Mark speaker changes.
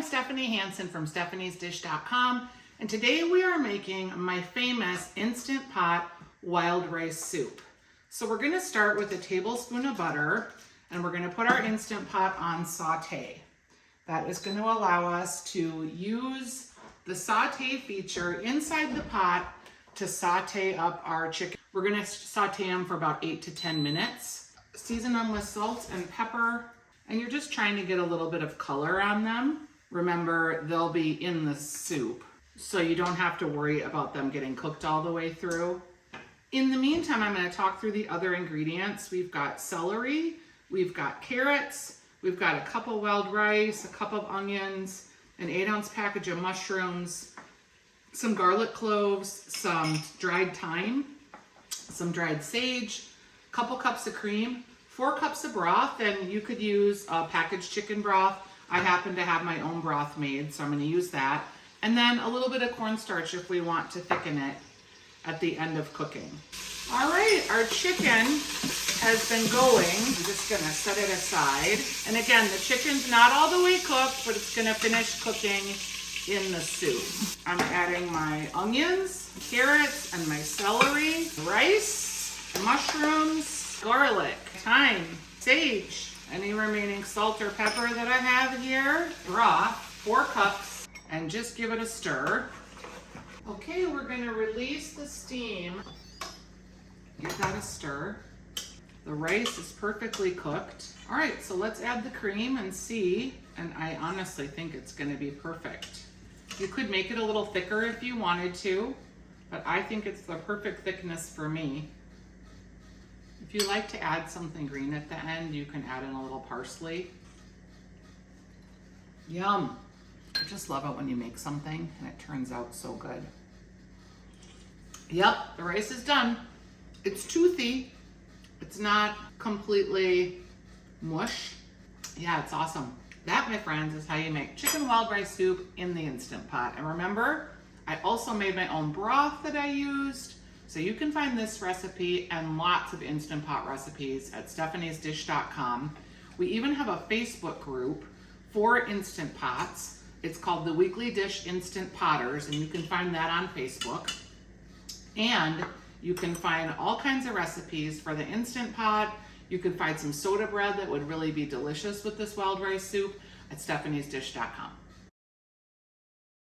Speaker 1: Stephanie Hansen from stephaniesdish.com, and today we are making my famous Instant Pot wild rice soup. So we're gonna start with a tablespoon of butter, and we're gonna put our Instant Pot on saute. That is gonna allow us to use the saute feature inside the pot to saute up our chicken. We're gonna saute them for about 8 to 10 minutes. Season them with salt and pepper, and you're just trying to get a little bit of color on them. Remember, they'll be in the soup, so you don't have to worry about them getting cooked all the way through. In the meantime, I'm going to talk through the other ingredients. We've got celery, we've got carrots, we've got a cup of wild rice, a cup of onions, an 8-ounce package of mushrooms, some garlic cloves, some dried thyme, some dried sage, a couple cups of cream, 4 cups of broth, and you could use packaged chicken broth. I happen to have my own broth made, so I'm going to use that. And then a little bit of cornstarch if we want to thicken it at the end of cooking. All right, our chicken has been going. I'm just going to set it aside. And again, the chicken's not all the way cooked, but it's going to finish cooking in the soup. I'm adding my onions, carrots, and my celery, rice, mushrooms, garlic, thyme, sage, any remaining salt or pepper that I have here, broth, 4 cups, and just give it a stir. Okay, we're gonna release the steam. Give that a stir. The rice is perfectly cooked. All right, so let's add the cream and see, and I honestly think it's gonna be perfect. You could make it a little thicker if you wanted to, but I think it's the perfect thickness for me. If you like to add something green at the end, you can add in a little parsley. Yum. I just love it when you make something and it turns out so good. Yep, the rice is done. It's toothy. It's not completely mush. Yeah, it's awesome. That, my friends, is how you make chicken wild rice soup in the Instant Pot. And remember, I also made my own broth that I used. So you can find this recipe and lots of Instant Pot recipes at stephaniesdish.com. We even have a Facebook group for Instant Pots. It's called the Weekly Dish Instant Potters, and you can find that on Facebook. And you can find all kinds of recipes for the Instant Pot. You can find some soda bread that would really be delicious with this wild rice soup at stephaniesdish.com.